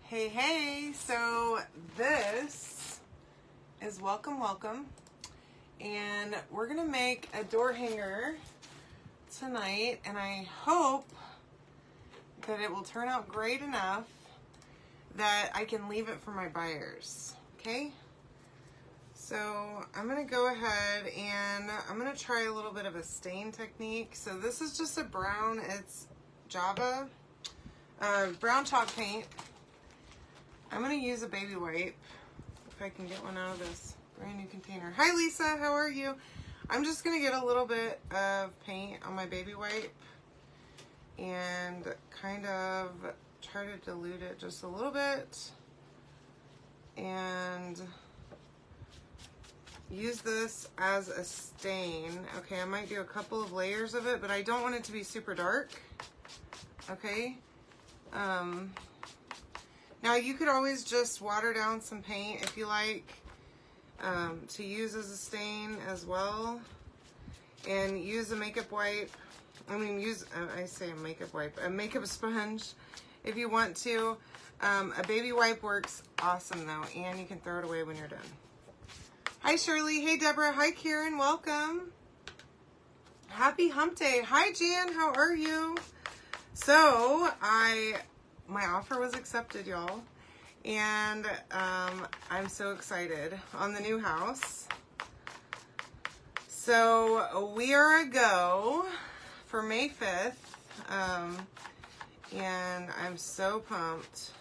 Hey, so this is welcome, and we're gonna make a door hanger tonight, and I hope that it will turn out great enough that I can leave it for my buyers, okay? So I'm gonna go ahead and I'm gonna try a little bit of a stain technique. So this is just a brown, it's Java, brown chalk paint. I'm going to use a baby wipe, if I can get one out of this brand new container. Hi Lisa, how are you? I'm just going to get a little bit of paint on my baby wipe and kind of try to dilute it just a little bit and use this as a stain. Okay, I might do a couple of layers of it, but I don't want it to be super dark. Okay. Now you could always just water down some paint if you like to use as a stain as well, and use a makeup wipe. I say a makeup wipe, a makeup sponge if you want to. A baby wipe works awesome though, and you can throw it away when you're done. Hi Shirley, hey Deborah, hi Karen, welcome. Happy hump day. Hi Jan, how are you? So my offer was accepted, y'all, and I'm so excited on the new house. So we are a go for May 5th, and I'm so pumped.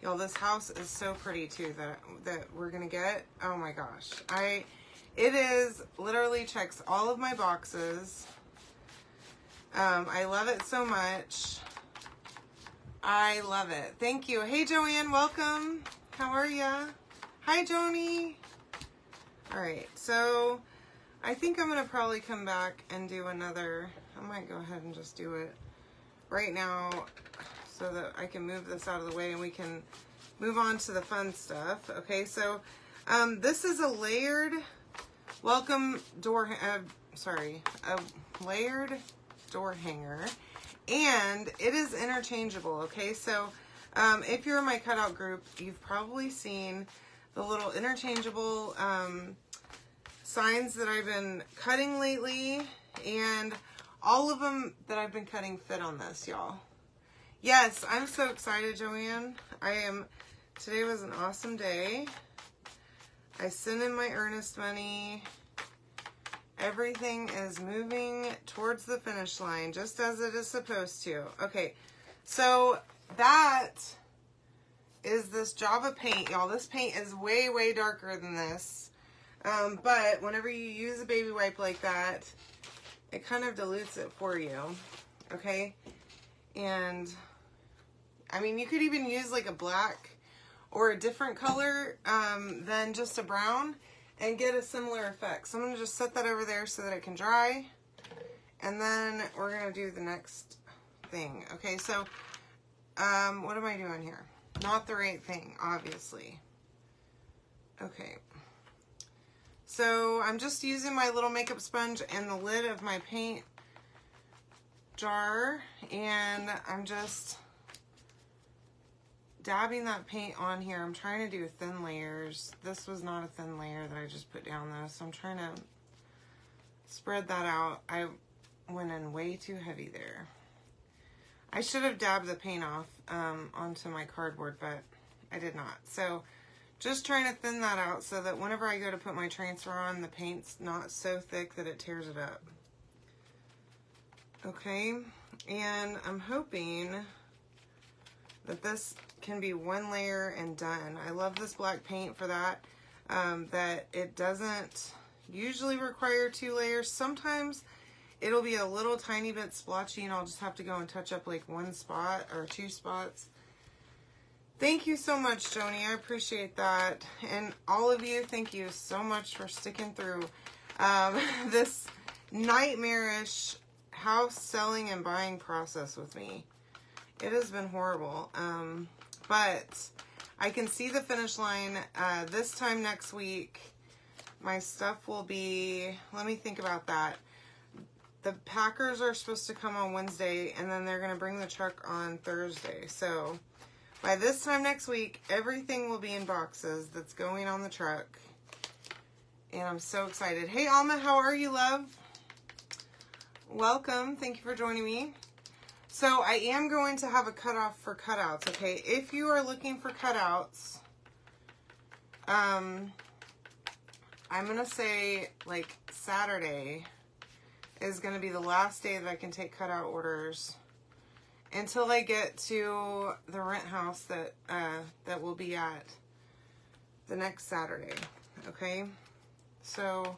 Y'all, this house is so pretty too that we're gonna get. Oh my gosh, it is literally checks all of my boxes. I love it so much. I love it. Thank you. Hey, Joanne, welcome. How are ya? Hi, Joni. All right, so I think I'm going to probably come back and do another. I might go ahead and just do it right now so that I can move this out of the way and we can move on to the fun stuff. Okay, so this is a layered welcome door, a layered door hanger. And it is interchangeable, okay? So if you're in my cutout group, you've probably seen the little interchangeable signs that I've been cutting lately, and all of them that I've been cutting fit on this, y'all. Yes, I'm so excited, Joanne. Today was an awesome day. I sent in my earnest money. Everything is moving towards the finish line, just as it is supposed to. Okay, so that is this Java paint, y'all. This paint is way, way darker than this. But whenever you use a baby wipe like that, it kind of dilutes it for you, okay? And, I mean, you could even use like a black or a different color than just a brown, and get a similar effect. So I'm going to just set that over there so that it can dry. And then we're going to do the next thing. Okay, so what am I doing here? Not the right thing, obviously. Okay. So I'm just using my little makeup sponge and the lid of my paint jar. And I'm just dabbing that paint on here. I'm trying to do thin layers. This was not a thin layer that I just put down though, so I'm trying to spread that out. I went in way too heavy there. I should have dabbed the paint off onto my cardboard, but I did not. So just trying to thin that out so that whenever I go to put my transfer on, the paint's not so thick that it tears it up. Okay, and I'm hoping that this can be one layer and done. I love this black paint for that, that it doesn't usually require 2 layers. Sometimes it'll be a little tiny bit splotchy and I'll just have to go and touch up like 1 spot or 2 spots. Thank you so much, Joni. I appreciate that. And all of you, thank you so much for sticking through this nightmarish house selling and buying process with me. It has been horrible, but I can see the finish line. This time next week, my stuff will be, let me think about that. The packers are supposed to come on Wednesday, and then they're going to bring the truck on Thursday. So By this time next week, everything will be in boxes that's going on the truck. And I'm so excited. Hey, Alma, how are you, love? Welcome. Thank you for joining me. So I am going to have a cutoff for cutouts, okay? If you are looking for cutouts, I'm going to say, like, Saturday is going to be the last day that I can take cutout orders until I get to the rent house that that we'll be at the next Saturday, okay? So,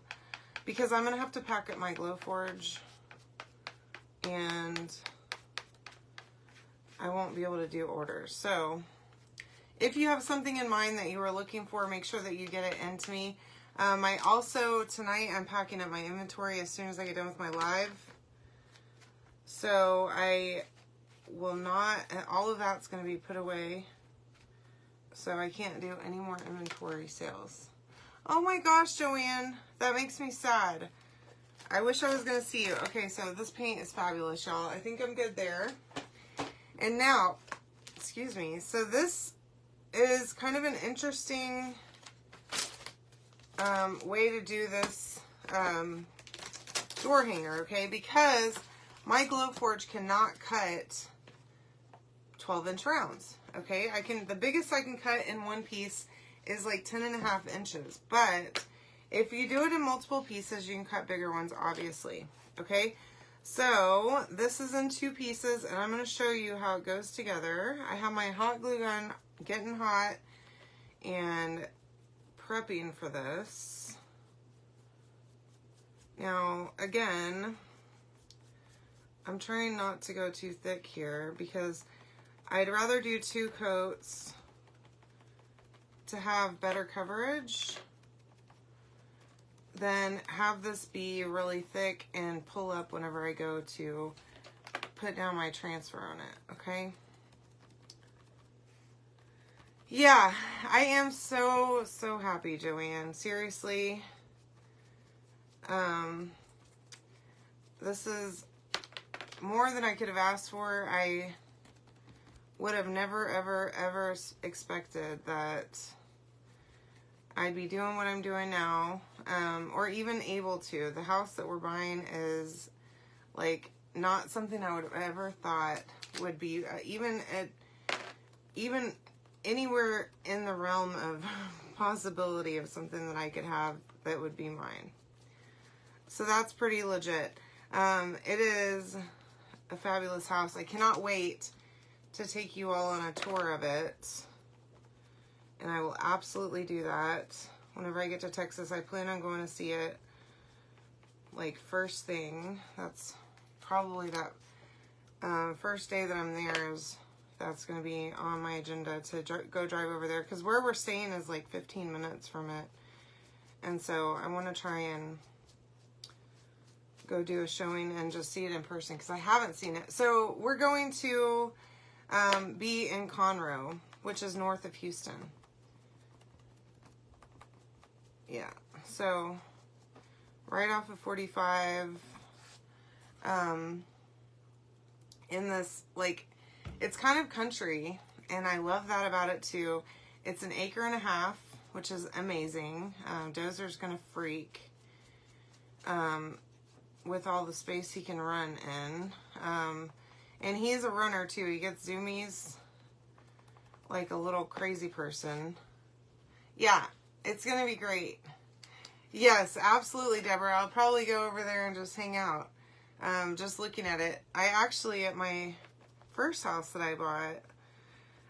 because I'm going to have to pack up my Glowforge, and I won't be able to do orders. So, if you have something in mind that you are looking for, make sure that you get it into me. I also, tonight, I'm packing up my inventory as soon as I get done with my live. So, I will not, all of that's going to be put away. So, I can't do any more inventory sales. Oh my gosh, Joanne, that makes me sad. I wish I was going to see you. Okay, so this paint is fabulous, y'all. I think I'm good there. And now, excuse me, so this is kind of an interesting way to do this door hanger, okay? Because my Glowforge cannot cut 12-inch rounds, okay? The biggest I can cut in one piece is like 10.5 inches. But if you do it in multiple pieces, you can cut bigger ones, obviously, okay? So this is in 2 pieces, and I'm going to show you how it goes together. I have my hot glue gun getting hot and prepping for this. Now, again, I'm trying not to go too thick here because I'd rather do 2 coats to have better coverage than have this be really thick and pull up whenever I go to put down my transfer on it, okay? Yeah, I am so happy, Joanne. Seriously. This is more than I could have asked for. I would have never, ever expected that I'd be doing what I'm doing now, or even able to. The house that we're buying is, like, not something I would have ever thought would be, even anywhere in the realm of possibility of something that I could have that would be mine. So that's pretty legit. It is a fabulous house. I cannot wait to take you all on a tour of it. And I will absolutely do that. Whenever I get to Texas, I plan on going to see it, like, first thing. That's probably that first day that I'm there that's going to be on my agenda to go drive over there. Because where we're staying is like 15 minutes from it. And so I want to try and go do a showing and just see it in person because I haven't seen it. So we're going to be in Conroe, which is north of Houston. Yeah, so right off of 45, in this, like, it's kind of country, and I love that about it too. It's an 1.5 acres, which is amazing. Dozer's gonna freak with all the space he can run in. And he's a runner too. He gets zoomies like a little crazy person. Yeah, it's gonna be great. Yes, absolutely, Deborah. I'll probably go over there and just hang out. Just looking at it. I actually, at my first house that I bought,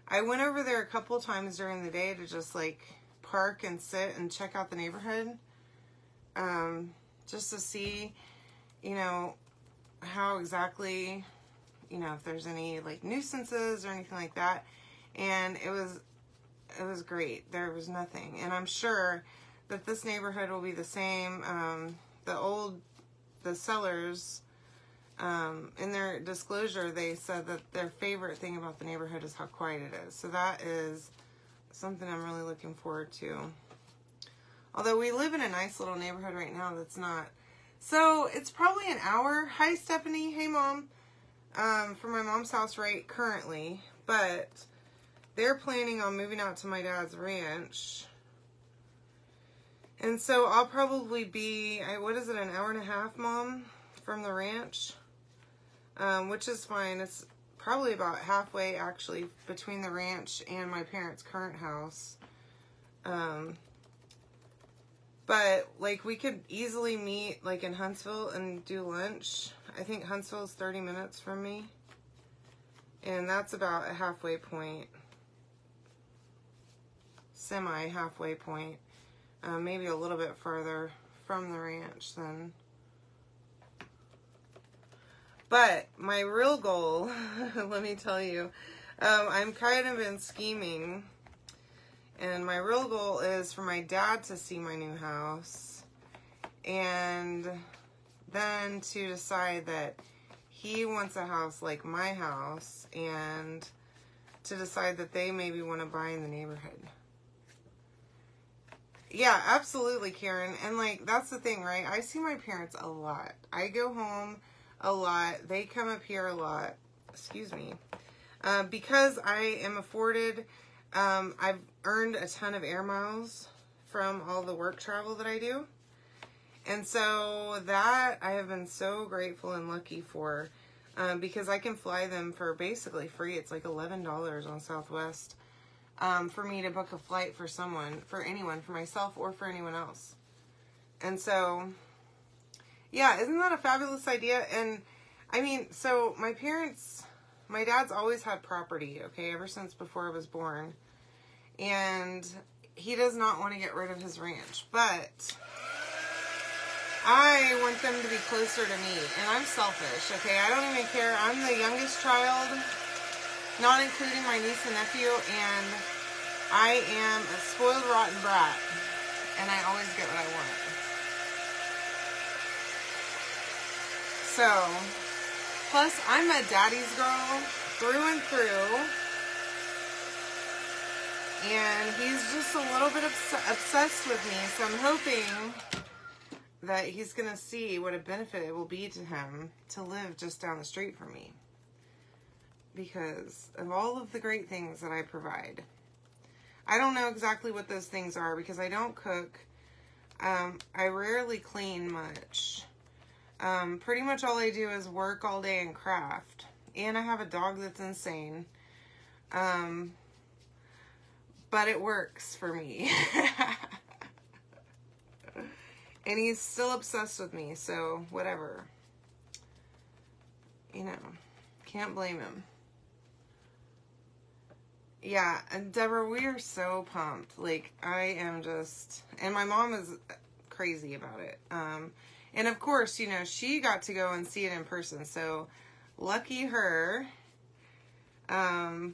I went over there a couple times during the day to just, like, park and sit and check out the neighborhood. Just to see, you know, how exactly, you know, if there's any, like, nuisances or anything like that. And it was great. There was nothing. And I'm sure that this neighborhood will be the same. The sellers, in their disclosure, they said that their favorite thing about the neighborhood is how quiet it is. So that is something I'm really looking forward to. Although we live in a nice little neighborhood right now that's not. So it's probably an hour. Hi, Stephanie. Hey, Mom. From my mom's house right currently. But they're planning on moving out to my dad's ranch. And so I'll probably be, what is it, an hour and a half, Mom, from the ranch? Which is fine. It's probably about halfway, actually, between the ranch and my parents' current house. But, like, we could easily meet, like, in Huntsville and do lunch. I think Huntsville is 30 minutes from me. And that's about a halfway point. Semi-halfway point. Maybe a little bit further from the ranch then. But my real goal, let me tell you, I'm kind of been scheming. And my real goal is for my dad to see my new house. And then to decide that he wants a house like my house. And to decide that they maybe want to buy in the neighborhood. Yeah, absolutely, Karen. And, like, that's the thing, right? I see my parents a lot. I go home a lot. They come up here a lot. Excuse me. Because I am afforded, I've earned a ton of air miles from all the work travel that I do. And so that I have been so grateful and lucky for, because I can fly them for basically free. It's like $11 on Southwest. For me to book a flight for someone, for anyone, for myself or for anyone else. And so, yeah, isn't that a fabulous idea? And, I mean, so my parents, my dad's always had property, okay, ever since before I was born. And he does not want to get rid of his ranch. But I want them to be closer to me. And I'm selfish, okay? I don't even care. I'm the youngest child, not including my niece and nephew, and I am a spoiled, rotten brat, and I always get what I want. So, plus I'm a daddy's girl through and through, and he's just a little bit obsessed with me, so I'm hoping that he's going to see what a benefit it will be to him to live just down the street from me. Because of all of the great things that I provide. I don't know exactly what those things are because I don't cook. I rarely clean much. Pretty much all I do is work all day and craft. And I have a dog that's insane. But it works for me. And he's still obsessed with me, so whatever. You know, can't blame him. Yeah, and Deborah, we are so pumped. Like, I am just, and my mom is crazy about it. And of course, you know, she got to go and see it in person, so lucky her. And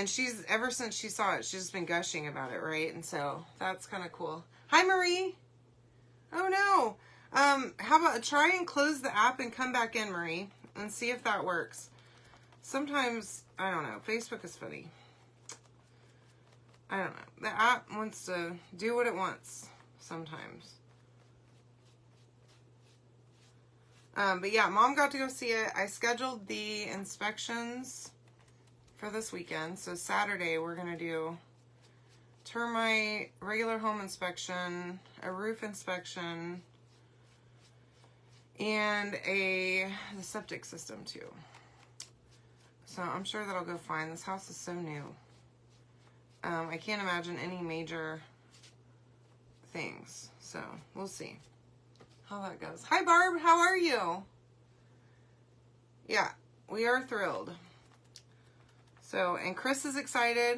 she's, ever since she saw it, she's just been gushing about it, right? And so that's kind of cool. Hi, Marie. Oh, no. How about try and close the app and come back in, Marie, and see if that works. Sometimes, I don't know, Facebook is funny. I don't know. The app wants to do what it wants sometimes. But yeah, Mom got to go see it. I scheduled the inspections for this weekend. So Saturday we're going to do termite, regular home inspection, a roof inspection, and the septic system too. So I'm sure that'll go fine. This house is so new. I can't imagine any major things. So we'll see how that goes. Hi, Barb. How are you? Yeah, we are thrilled. So, and Chris is excited.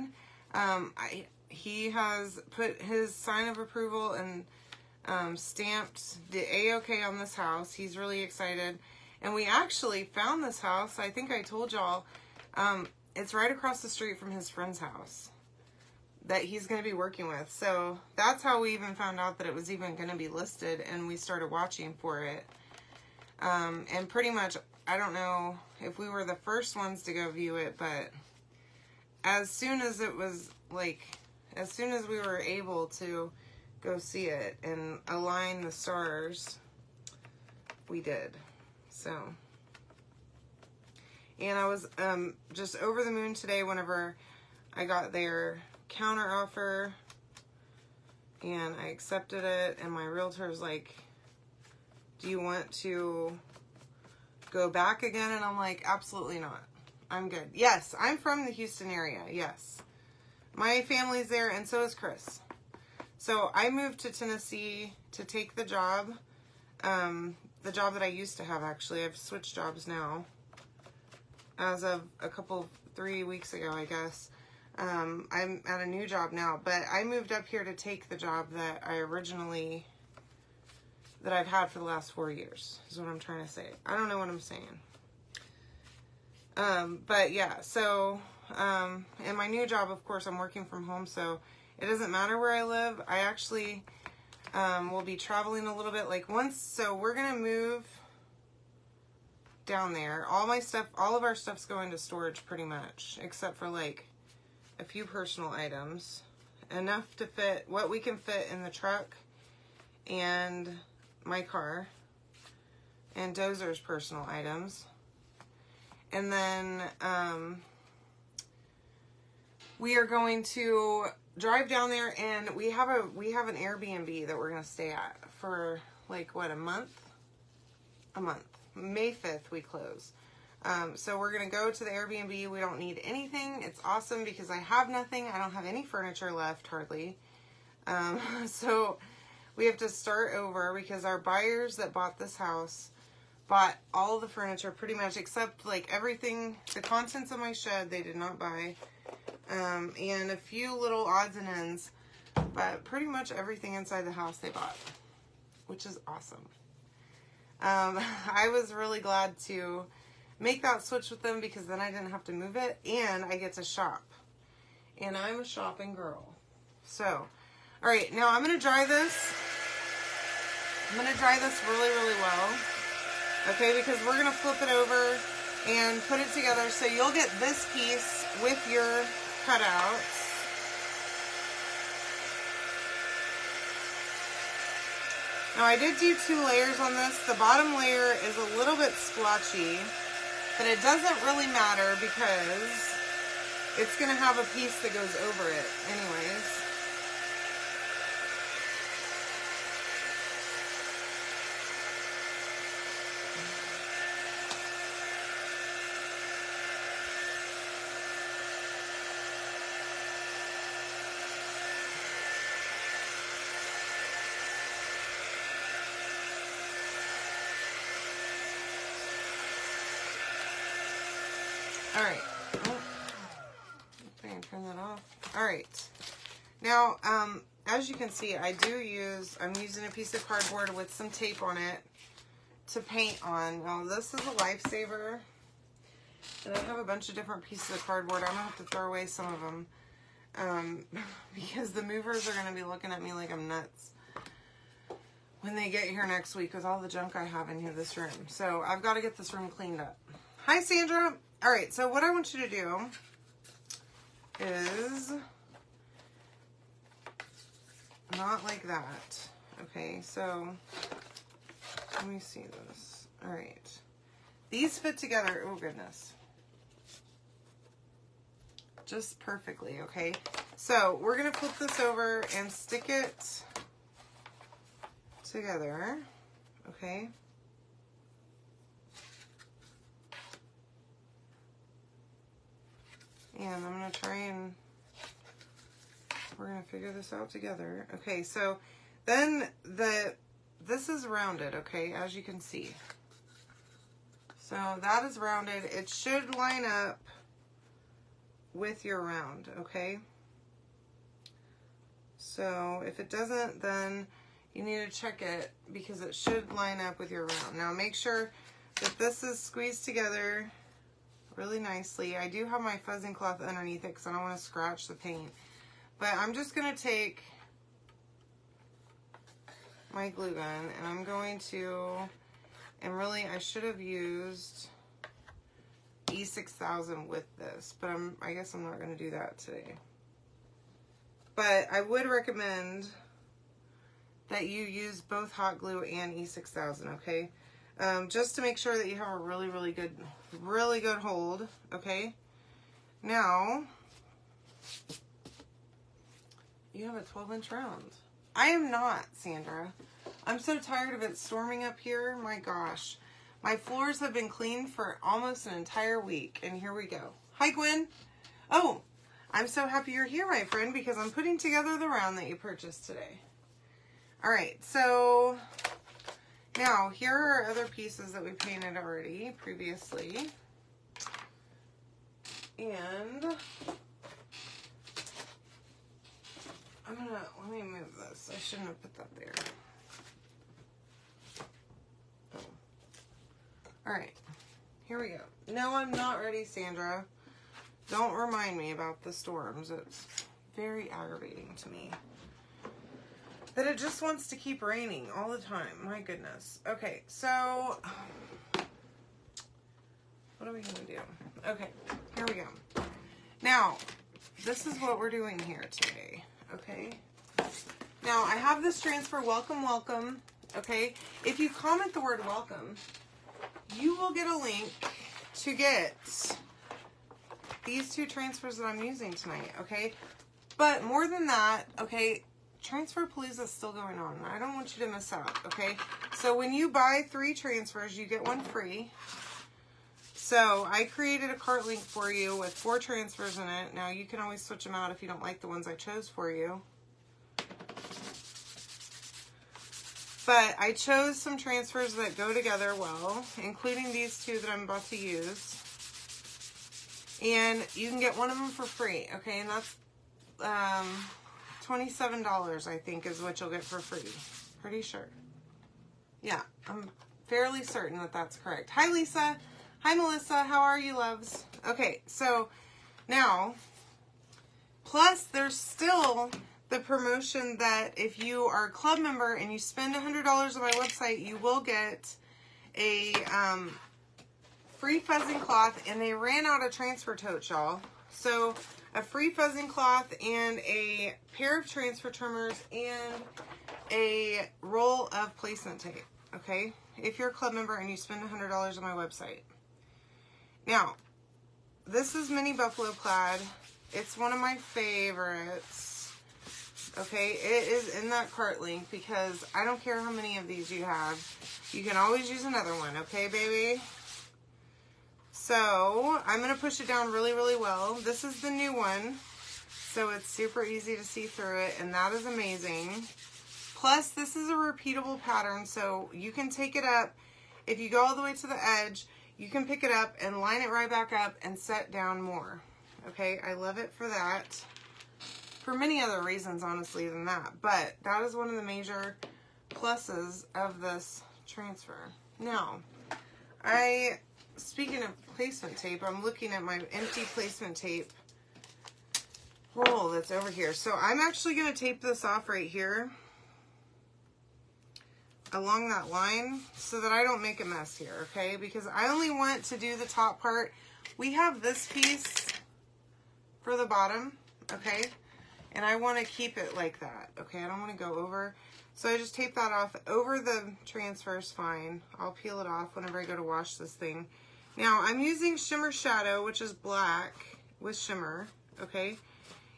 He has put his sign of approval and stamped the A-OK on this house. He's really excited. And we actually found this house. I think I told y'all. It's right across the street from his friend's house that he's going to be working with. So that's how we even found out that it was even going to be listed, and we started watching for it. And pretty much, I don't know if we were the first ones to go view it, but as soon as it was, like, as soon as we were able to go see it and align the stars, we did. So, and I was just over the moon today whenever I got their counter offer and I accepted it, and my realtor's like, do you want to go back again? And I'm like, absolutely not. I'm good. Yes, I'm from the Houston area. Yes. My family's there, and so is Chris. So I moved to Tennessee to take the job that I used to have, actually. I've switched jobs now as of 3 weeks ago, I guess. I'm at a new job now, but I moved up here to take the job that I've had for the last 4 years, is what I'm trying to say. I don't know what I'm saying. But yeah, so, in my new job, of course, I'm working from home, so it doesn't matter where I live. I actually, will be traveling a little bit, so we're gonna move down there. All of our stuff's going to storage pretty much, except for like a few personal items, enough to fit what we can fit in the truck and my car, and Dozer's personal items. And then we are going to drive down there, and we have an Airbnb that we're going to stay at for like what, a month. May 5th we close. So we're going to go to the Airbnb. We don't need anything. It's awesome because I have nothing. I don't have any furniture left, hardly. So we have to start over because our buyers that bought this house bought all the furniture pretty much, except like everything, the contents of my shed they did not buy. And a few little odds and ends, but pretty much everything inside the house they bought, which is awesome. I was really glad to make that switch with them because then I didn't have to move it, and I get to shop. And I'm a shopping girl. So, all right, now I'm going to dry this. I'm going to dry this really, really well. Okay, because we're going to flip it over and put it together. So you'll get this piece with your cutouts. Now I did do 2 layers on this. The bottom layer is a little bit splotchy, but it doesn't really matter because it's going to have a piece that goes over it anyways. All right. Oh, okay, turn that off. All right. Now, as you can see, I'm using a piece of cardboard with some tape on it to paint on. Now, this is a Lifesaver, and I have a bunch of different pieces of cardboard. I'm gonna have to throw away some of them because the movers are gonna be looking at me like I'm nuts when they get here next week with all the junk I have in this room. So I've got to get this room cleaned up. Hi, Sandra. All right, so what I want you to do is not like that. Okay, so let me see this. All right. These fit together, oh goodness, just perfectly, okay? So we're gonna flip this over and stick it together, okay? And I'm gonna try and we're gonna figure this out together. Okay, so then this is rounded, okay, as you can see. So that is rounded. It should line up with your round, okay? So if it doesn't, then you need to check it because it should line up with your round. Now make sure that this is squeezed together really nicely. I do have my fuzzing cloth underneath it because I don't want to scratch the paint. But I'm just going to take my glue gun and I'm going to, and really I should have used E6000 with this, but I guess I'm not going to do that today. But I would recommend that you use both hot glue and E6000, okay? Just to make sure that you have a really good hold, okay? Now, You have a 12-inch round. I am not, Sandra. I'm so tired of it storming up here. My gosh. My floors have been cleaned for almost an entire week, and here we go. Hi, Gwen. Oh, I'm so happy you're here, my friend, because I'm putting together the round that you purchased today. All right, so now here are other pieces that we painted already previously. And let me move this. I shouldn't have put that there. Oh. All right, here we go. No, I'm not ready, Sandra. Don't remind me about the storms. It's very aggravating to me that it just wants to keep raining all the time. My goodness. Okay, so what are we going to do? Okay, here we go. Now, this is what we're doing here today, okay? Now, I have this transfer, welcome, welcome, okay? If you comment the word welcome, you will get a link to get these two transfers that I'm using tonight, okay? But more than that, okay, Transfer Palooza is still going on. I don't want you to miss out, okay? So when you buy 3 transfers, you get 1 free. So I created a cart link for you with 4 transfers in it. Now you can always switch them out if you don't like the ones I chose for you. But I chose some transfers that go together well, including these 2 that I'm about to use. And you can get one of them for free, okay? And that's $27, I think, is what you'll get for free. Pretty sure. Yeah, I'm fairly certain that that's correct. Hi, Lisa. Hi, Melissa. How are you, loves? Okay, so now, plus there's still the promotion that if you are a club member and you spend $100 on my website, you will get a free fuzzing cloth, and they ran out of transfer totes, y'all. So a free fuzzing cloth and a pair of transfer trimmers and a roll of placement tape, okay? If you're a club member and you spend $100 on my website. Now, this is Mini Buffalo Plaid. It's one of my favorites, okay? It is in that cart link because I don't care how many of these you have. You can always use another one, okay, baby? So, I'm going to push it down really, really well. This is the new one, so it's super easy to see through it, and that is amazing. Plus, this is a repeatable pattern, so you can take it up. If you go all the way to the edge, you can pick it up and line it right back up and set down more. Okay, I love it for that. For many other reasons, honestly, than that. But that is one of the major pluses of this transfer. Now, speaking of placement tape, I'm looking at my empty placement tape roll that's over here. So I'm actually going to tape this off right here along that line so that I don't make a mess here, okay? Because I only want to do the top part. We have this piece for the bottom, okay? And I want to keep it like that, okay? I don't want to go over. So I just tape that off over the transfers, fine. I'll peel it off whenever I go to wash this thing. Now, I'm using Shimmer Shadow, which is black with shimmer, okay?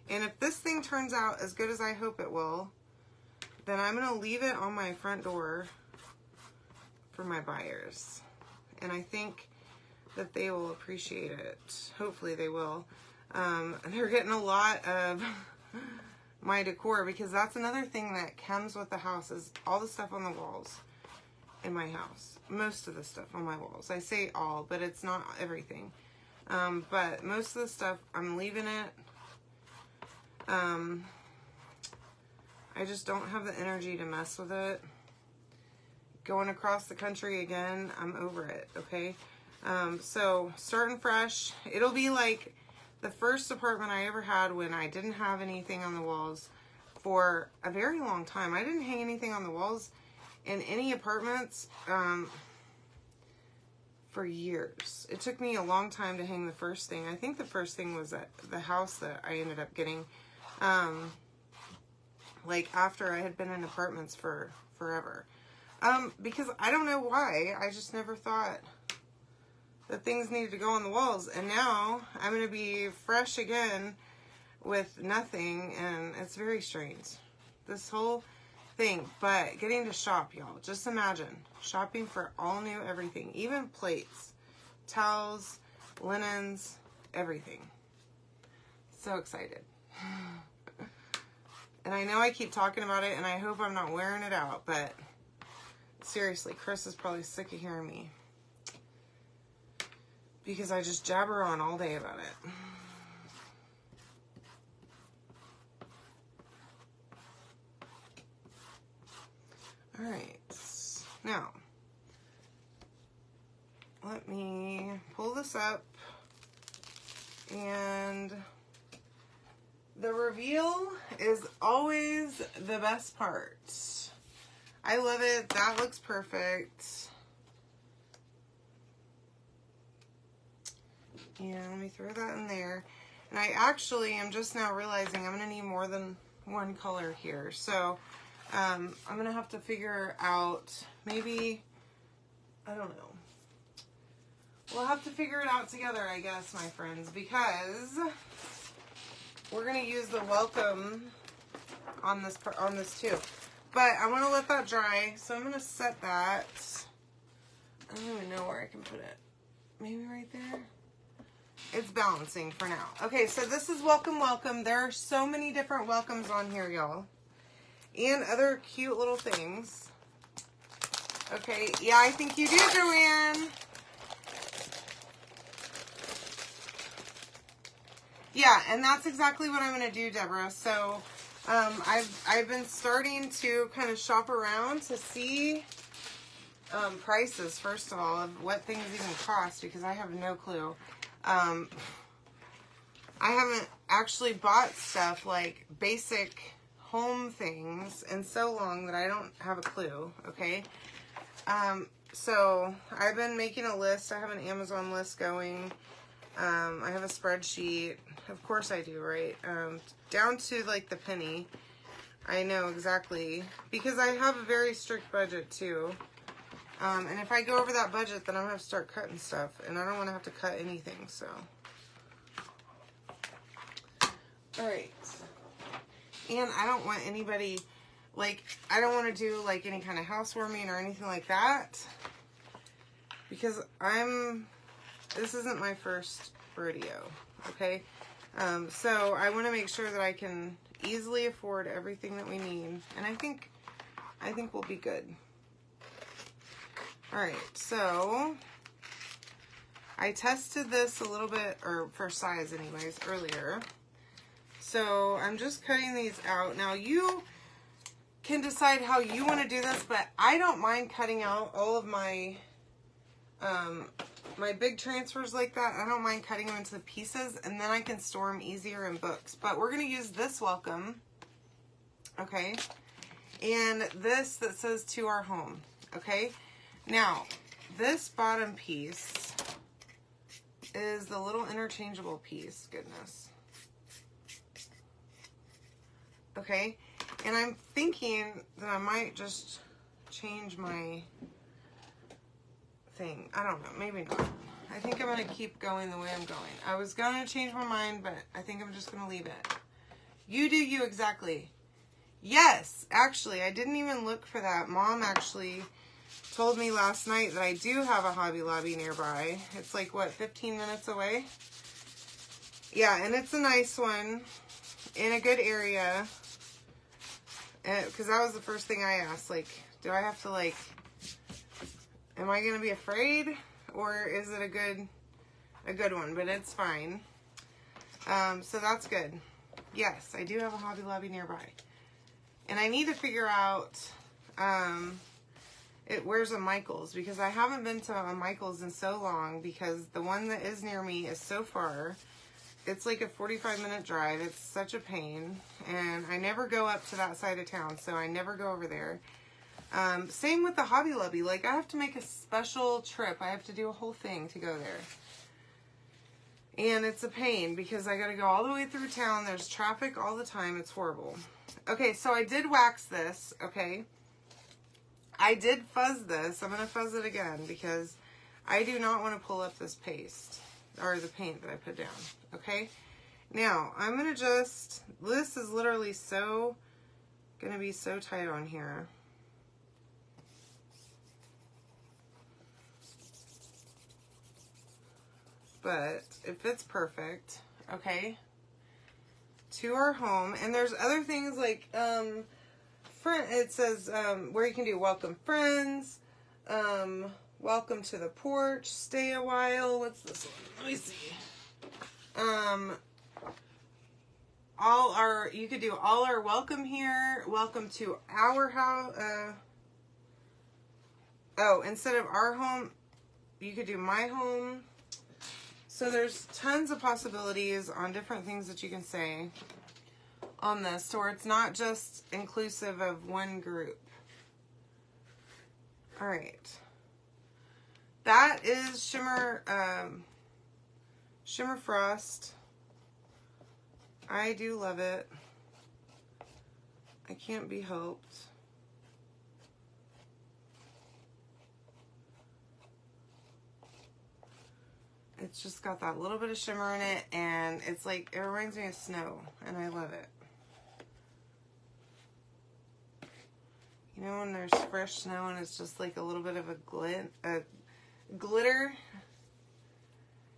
And if this thing turns out as good as I hope it will, then I'm going to leave it on my front door for my buyers. And I think that they will appreciate it. Hopefully they will. They're getting a lot of my decor because that's another thing that comes with the house is all the stuff on the walls in my house. Most of the stuff on my walls. I say all, but it's not everything. But most of the stuff, I'm leaving it. I just don't have the energy to mess with it. Going across the country again, I'm over it, okay? So, starting fresh. It'll be like the first apartment I ever had when I didn't have anything on the walls for a very long time. I didn't hang anything on the walls in any apartments for years. It took me a long time to hang the first thing. I think the first thing was at the house that I ended up getting. Like after I had been in apartments for forever. Because I don't know why. I just never thought that things needed to go on the walls. And now I'm going to be fresh again with nothing, and it's very strange. This whole thing, but getting to shop, y'all. Just imagine shopping for all new everything, even plates, towels, linens, everything. So excited. And I know I keep talking about it, and I hope I'm not wearing it out, but seriously, Chris is probably sick of hearing me because I just jabber on all day about it. All right, now let me pull this up, and the reveal is always the best part. I love it. That looks perfect. And let me throw that in there. And I actually am just now realizing I'm going to need more than one color here. So I'm going to have to figure out, maybe, I don't know. We'll have to figure it out together, I guess, my friends, because we're going to use the welcome on this too. But I want to let that dry, so I'm going to set that. I don't even know where I can put it. Maybe right there? It's balancing for now. Okay, so this is welcome, welcome. There are so many different welcomes on here, y'all. And other cute little things. Okay, yeah, I think you do, Joanne. Yeah, and that's exactly what I'm going to do, Deborah. So I've been starting to kind of shop around to see prices, first of all, of what things even cost, because I have no clue. I haven't actually bought stuff like basic home things in so long that I don't have a clue, okay? So I've been making a list. I have an Amazon list going. I have a spreadsheet. Of course I do, right? Down to like the penny. I know exactly, because I have a very strict budget too. And if I go over that budget, then I'm going to have to start cutting stuff. And I don't want to have to cut anything, so. Alright. And I don't want anybody, like, I don't want to do, like, any kind of housewarming or anything like that. Because this isn't my first rodeo, okay? So I want to make sure that I can easily afford everything that we need. And I think we'll be good. Alright, so I tested this a little bit, or for size anyways, earlier. So I'm just cutting these out. Now you can decide how you want to do this, but I don't mind cutting out all of my my big transfers like that. I don't mind cutting them into pieces, and then I can store them easier in books. But we're going to use this welcome, okay, and this that says to our home, okay. Now, this bottom piece is the little interchangeable piece. Goodness. Okay, and I'm thinking that I might just change my thing. I don't know, maybe not. I think I'm going to keep going the way I'm going. I was going to change my mind, but I think I'm just going to leave it. You do you, exactly. Yes, actually, I didn't even look for that. Mom actually told me last night that I do have a Hobby Lobby nearby. It's like, what, 15 minutes away? Yeah, and it's a nice one in a good area. Because that was the first thing I asked. Like, do I have to, like, am I going to be afraid? Or is it a good one? But it's fine. So that's good. Yes, I do have a Hobby Lobby nearby. And I need to figure out where's a Michael's, because I haven't been to a Michael's in so long, because the one that is near me is so far. It's like a 45-minute drive. It's such a pain, and I never go up to that side of town, so I never go over there. Same with the Hobby Lobby. Like, I have to make a special trip. I have to do a whole thing to go there. And it's a pain, because I got to go all the way through town. There's traffic all the time. It's horrible. Okay, so I did wax this, okay? I did fuzz this. I'm going to fuzz it again, because I do not want to pull up this paste, or the paint that I put down, okay? Now, I'm going to just, this is literally so, going to be so tight on here. But it fits perfect, okay? To our home. And there's other things like, it says where you can do welcome friends, welcome to the porch, stay a while. What's this one? Let me see. You could do all our welcome here, welcome to our house. Instead of our home, you could do my home. So there's tons of possibilities on different things that you can say on this, so it's not just inclusive of one group. All right. That is Shimmer Frost. I do love it. I can't be helped. It's just got that little bit of shimmer in it, and it's like, it reminds me of snow, and I love it. You know when there's fresh snow and it's just like a little bit of a glitter?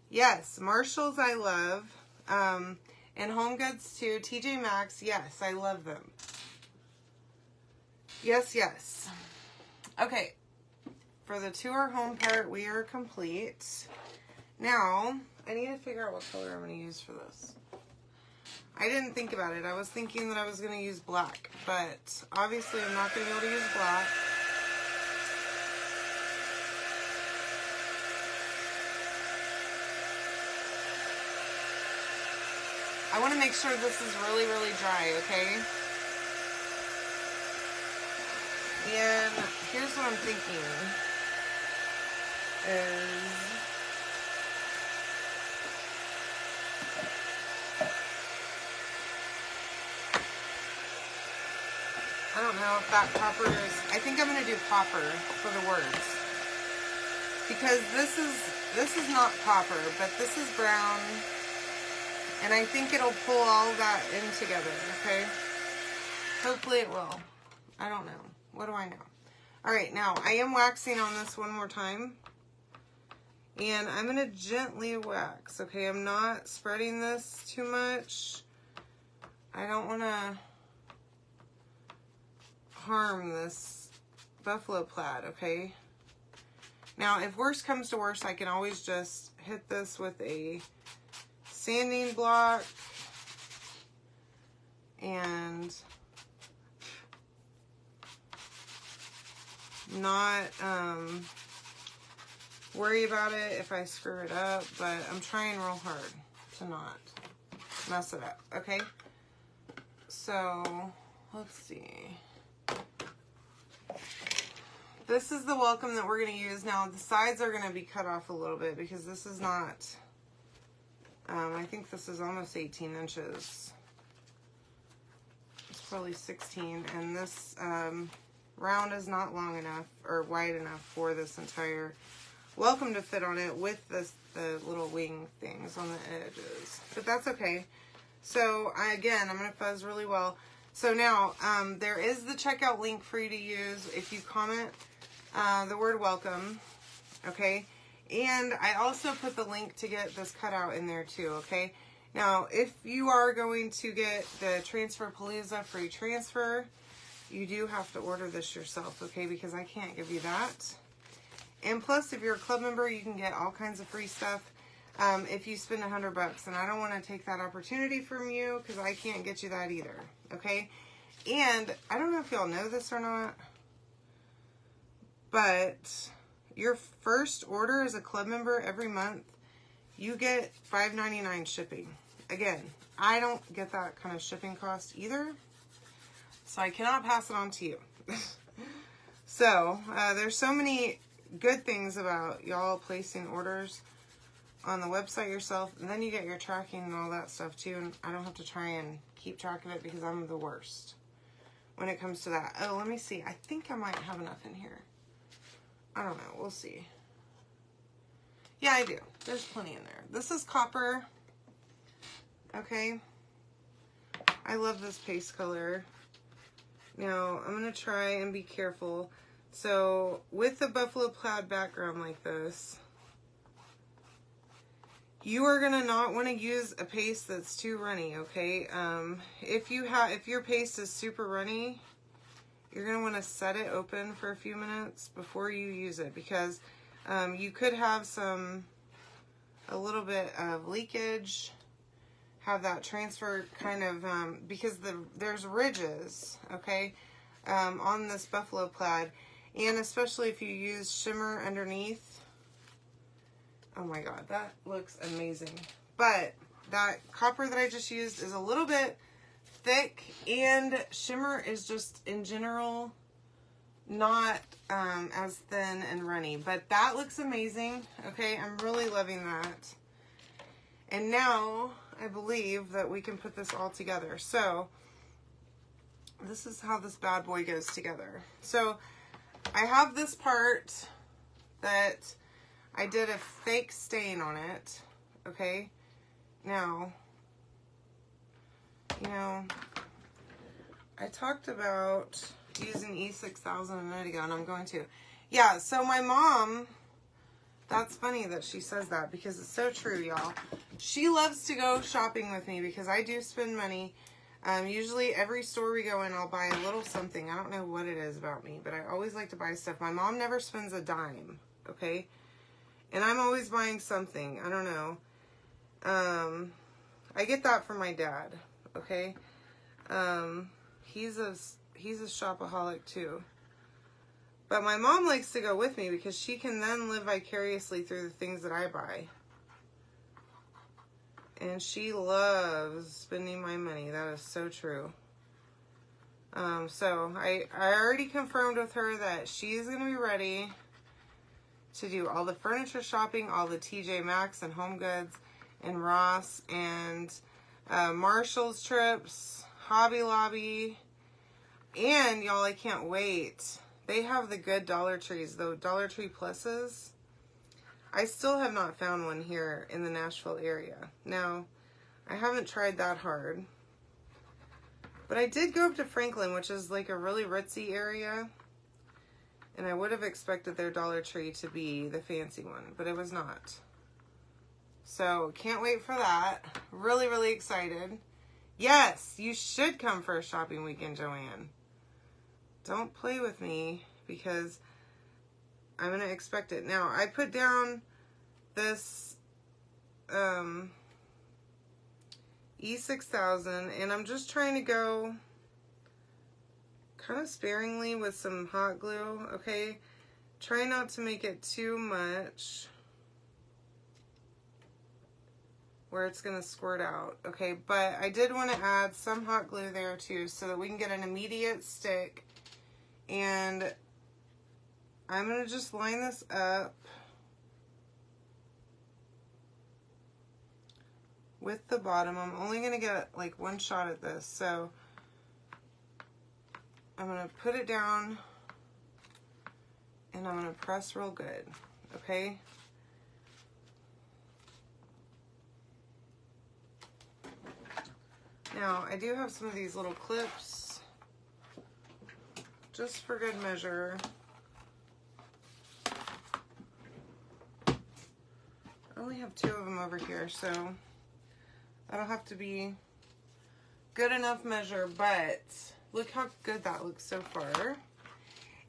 Yes, Marshalls I love. And Home Goods too. TJ Maxx, yes, I love them. Yes, yes. Okay, for the to our home part, we are complete. Now, I need to figure out what color I'm going to use for this. I didn't think about it. I was thinking that I was going to use black, but obviously I'm not going to be able to use black. I want to make sure this is really, really dry, okay? And here's what I'm thinking is, I don't know if that copper is, I think I'm going to do copper for the words. Because this is not copper, but this is brown. And I think it'll pull all that in together, okay? Hopefully it will. I don't know. What do I know? All right, now I am waxing on this one more time. And I'm going to gently wax, okay? I'm not spreading this too much. I don't want to harm this buffalo plaid, okay? Now, if worse comes to worse, I can always just hit this with a sanding block and not worry about it if I screw it up, but I'm trying real hard to not mess it up, okay? So, let's see. This is the welcome that we're going to use. Now, the sides are going to be cut off a little bit because this is not, I think this is almost 18 inches. It's probably 16, and this round is not long enough or wide enough for this entire welcome to fit on it with the little wing things on the edges. But that's okay. So, again, I'm going to fuzz really well. So now, there is the checkout link for you to use if you comment the word welcome, okay? And I also put the link to get this cutout in there too, okay? Now, if you are going to get the Transferpalooza free transfer, you do have to order this yourself, okay? Because I can't give you that. And plus, if you're a club member, you can get all kinds of free stuff if you spend $100. And I don't want to take that opportunity from you because I can't get you that either, okay? And I don't know if y'all know this or not, but your first order as a club member every month, you get $5.99 shipping. Again, I don't get that kind of shipping cost either, so I cannot pass it on to you. So, there's so many good things about y'all placing orders on the website yourself, and then you get your tracking and all that stuff too, and I don't have to try and keep track of it because I'm the worst when it comes to that. Oh, let me see. I think I might have enough in here. I don't know. We'll see. Yeah, I do. There's plenty in there. This is copper. Okay. I love this paste color. Now, I'm going to try and be careful. So, with the buffalo plaid background like this, you are going to not want to use a paste that's too runny, okay? If your paste is super runny, you're going to want to set it open for a few minutes before you use it, because you could have a little bit of leakage, have that transfer kind of, because there's ridges, okay, on this buffalo plaid, and especially if you use shimmer underneath. Oh my god, that looks amazing. But that copper that I just used is a little bit thick, and shimmer is just in general not as thin and runny. But that looks amazing. Okay, I'm really loving that. And now I believe that we can put this all together. So this is how this bad boy goes together. So I have this part that I did a fake stain on it, okay? Now, you know, I talked about using E6000 a minute ago, and I'm going to. Yeah, so my mom, that's funny that she says that, because it's so true, y'all. She loves to go shopping with me because I do spend money. Usually every store we go in, I'll buy a little something. I don't know what it is about me, but I always like to buy stuff. My mom never spends a dime, okay? And I'm always buying something. I don't know. I get that from my dad, okay? He's a shopaholic too. But my mom likes to go with me because she can then live vicariously through the things that I buy. And she loves spending my money. That is so true. So I already confirmed with her that she's going to be ready to do all the furniture shopping, all the TJ Maxx and Home Goods and Ross and Marshall's trips, Hobby Lobby. And y'all, I can't wait. They have the good Dollar Trees, the Dollar Tree Pluses. I still have not found one here in the Nashville area. Now, I haven't tried that hard. But I did go up to Franklin, which is like a really ritzy area. And I would have expected their Dollar Tree to be the fancy one, but it was not. So, can't wait for that. Really, really excited. Yes, you should come for a shopping weekend, Joanne. Don't play with me, because I'm going to expect it. Now, I put down this E6000, and I'm just trying to go kind of sparingly with some hot glue, okay? Try not to make it too much where it's going to squirt out, okay? But I did want to add some hot glue there too, so that we can get an immediate stick. And I'm going to just line this up with the bottom. I'm only going to get like one shot at this, so I'm going to put it down and I'm going to press real good, okay? Now, I do have some of these little clips just for good measure. I only have 2 of them over here, so that'll have to be good enough measure, but look how good that looks so far.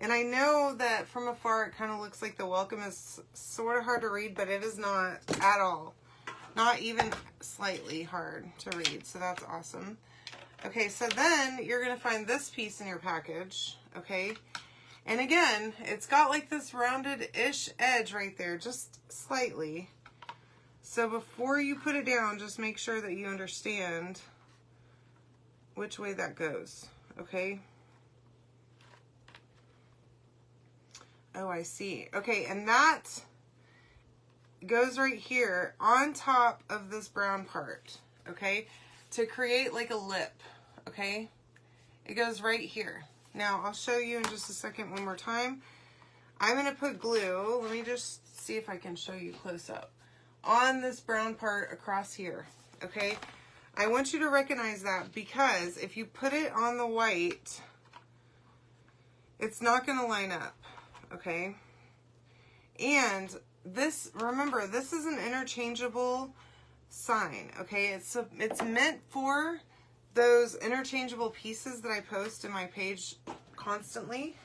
And I know that from afar it kind of looks like the welcome is sort of hard to read, but it is not at all. Not even slightly hard to read, so that's awesome. Okay, so then you're going to find this piece in your package, okay? And again, it's got like this rounded-ish edge right there, just slightly. So before you put it down, just make sure that you understand which way that goes, okay? Oh, I see. Okay, and that goes right here on top of this brown part, okay, to create like a lip, okay? It goes right here. Now, I'll show you in just a second one more time. I'm going to put glue. Let me just see if I can show you close up. On this brown part across here, okay? I want you to recognize that, because if you put it on the white, it's not going to line up, okay? And this, remember, this is an interchangeable sign, okay? It's meant for those interchangeable pieces that I post in my page constantly.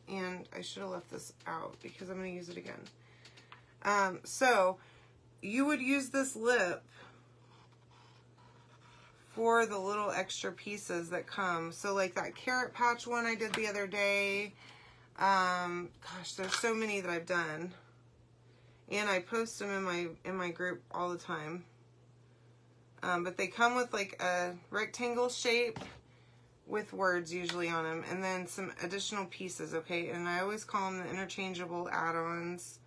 And I should have left this out because I'm going to use it again. So you would use this lip for the little extra pieces that come. So like that carrot patch one I did the other day. Gosh, there's so many that I've done. And I post them in my group all the time. But they come with like a rectangle shape with words usually on them, and then some additional pieces, okay? And I always call them the interchangeable add-ons.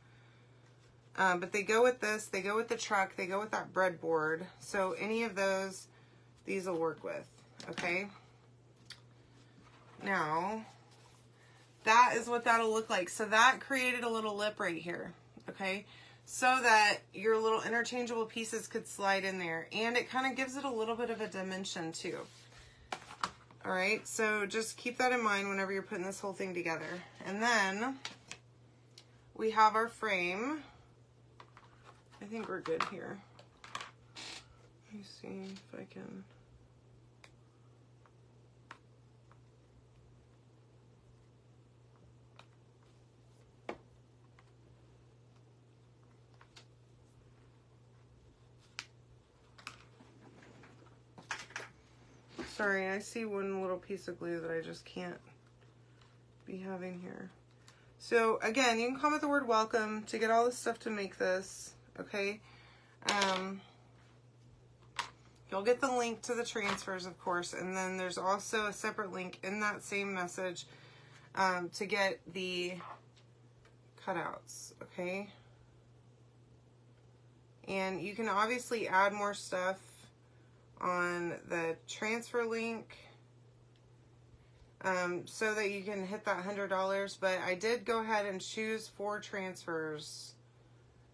But they go with this, they go with the truck, they go with that breadboard. So any of those, these will work with, okay? Now, that is what that'll look like. So that created a little lip right here, okay? So that your little interchangeable pieces could slide in there. And it kind of gives it a little bit of a dimension too. All right, so just keep that in mind whenever you're putting this whole thing together. And then we have our frame. I think we're good here. Let me see if I can. Sorry, I see one little piece of glue that I just can't be having here. So again, you can comment the word welcome to get all the stuff to make this, okay? You'll get the link to the transfers, of course, and then there's also a separate link in that same message to get the cutouts, okay? And you can obviously add more stuff on the transfer link so that you can hit that $100, but I did go ahead and choose 4 transfers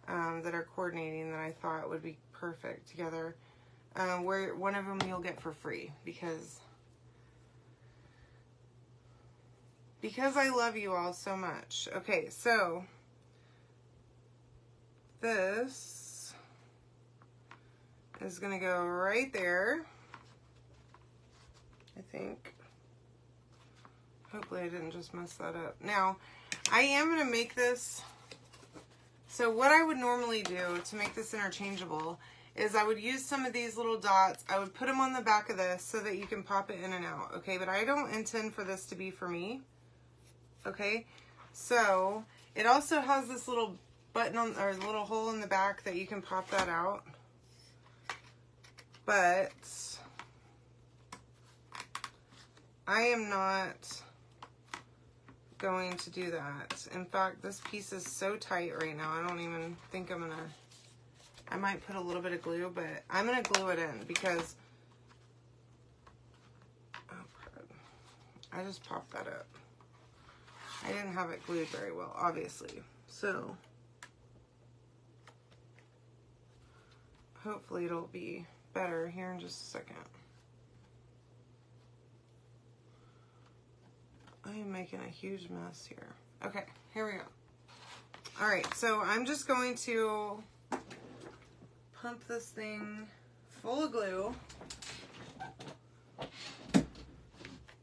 that are coordinating that I thought would be perfect together, where one of them you'll get for free because I love you all so much. Okay, so this is going to go right there, I think. Hopefully I didn't just mess that up. Now, I am going to make this, so what I would normally do to make this interchangeable is I would use some of these little dots. I would put them on the back of this so that you can pop it in and out, okay? But I don't intend for this to be for me, okay? So, it also has this little button on, or little hole in the back that you can pop that out. But I am not going to do that. In fact, this piece is so tight right now, I don't even think I'm gonna, I might put a little bit of glue, but I'm gonna glue it in because, oh crud, I just popped that up. I didn't have it glued very well, obviously. So, hopefully it'll be better here in just a second. I am making a huge mess here. Okay, here we go. All right, so I'm just going to pump this thing full of glue.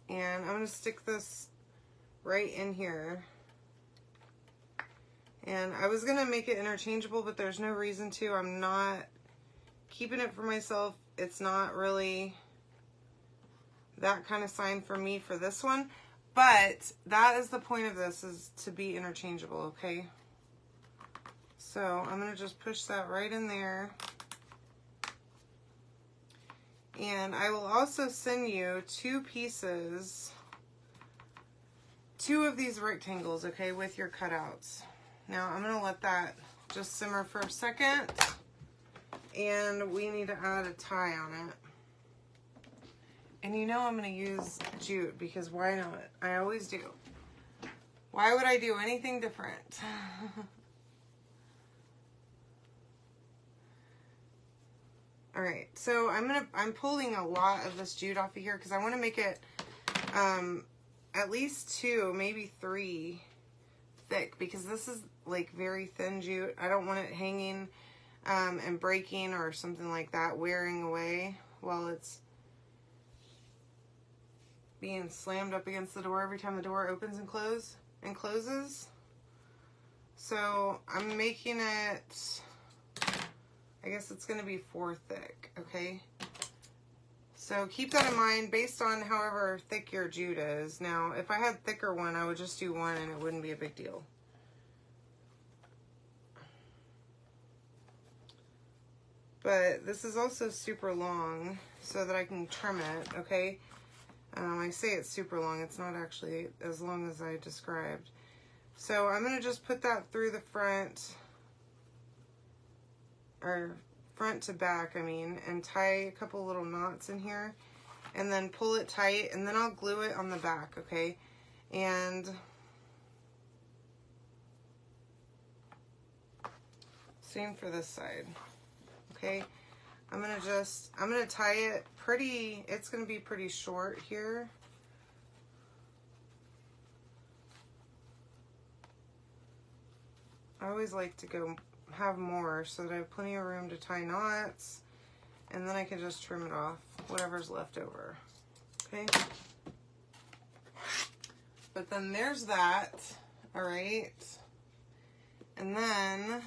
And I'm gonna stick this right in here. And I was gonna make it interchangeable, but there's no reason to. I'm not keeping it for myself. It's not really that kind of sign for me for this one, but that is the point of this, is to be interchangeable, okay? So I'm gonna just push that right in there. And I will also send you 2 pieces, 2 of these rectangles, okay, with your cutouts. Now I'm gonna let that just simmer for a second. And we need to add a tie on it. And you know I'm going to use jute because why not? I always do. Why would I do anything different? All right, so I'm pulling a lot of this jute off of here because I want to make it at least 2, maybe 3 thick, because this is like very thin jute. I don't want it hanging and breaking or something like that, wearing away while it's being slammed up against the door every time the door opens and closes. So I'm making it, I guess it's going to be 4 thick, okay? So keep that in mind based on however thick your jute is. Now, if I had thicker one, I would just do 1 and it wouldn't be a big deal. But this is also super long so that I can trim it, okay? I say it's super long. It's not actually as long as I described. So I'm going to just put that through the front, or front to back, I mean, and tie a couple little knots in here, and then pull it tight, and then I'll glue it on the back, okay? And same for this side, okay? I'm gonna tie it pretty, it's gonna be pretty short here. I always like to have more so that I have plenty of room to tie knots, and then I can just trim it off, whatever's left over, okay? But then there's that, all right? And then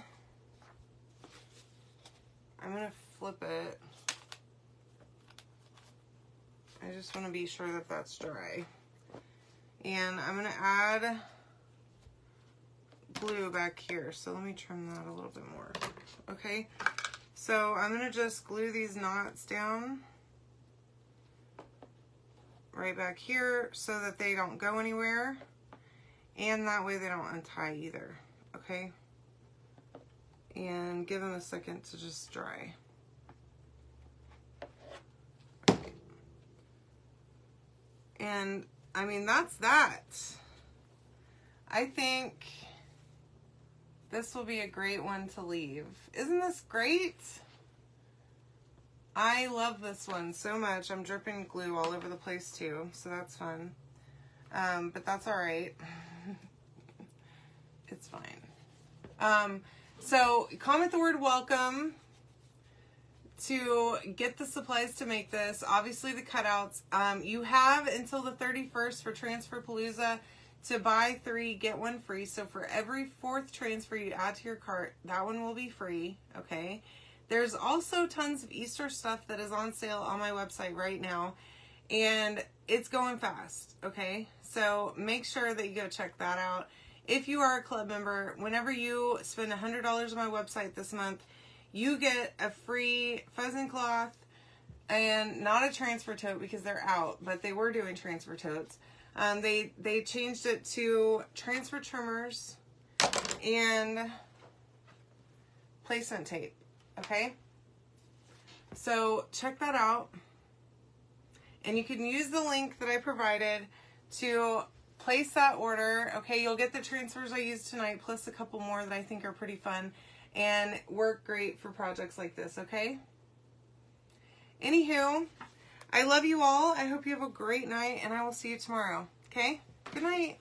I'm gonna flip it. I just wanna be sure that that's dry. And I'm gonna add glue back here, so let me trim that a little bit more, okay? So I'm gonna just glue these knots down right back here so that they don't go anywhere, and that way they don't untie either, okay? And give them a second to just dry. Okay. And I mean, that's that. I think this will be a great one to leave. Isn't this great? I love this one so much. I'm dripping glue all over the place too, so that's fun. But that's all right. It's fine. So comment the word welcome to get the supplies to make this. Obviously the cutouts. You have until the 31st for Transferpalooza to buy 3, get 1 free. So for every 4th transfer you add to your cart, that one will be free, okay? There's also tons of Easter stuff that is on sale on my website right now, and it's going fast, okay? So make sure that you go check that out. If you are a club member, whenever you spend $100 on my website this month, you get a free pheasant cloth and not a transfer tote because they're out, but they were doing transfer totes. They changed it to transfer trimmers and placement tape, okay? So check that out. And you can use the link that I provided to place that order, okay? You'll get the transfers I used tonight plus a couple more that I think are pretty fun and work great for projects like this, okay? Anywho, I love you all. I hope you have a great night, and I will see you tomorrow, okay? Good night.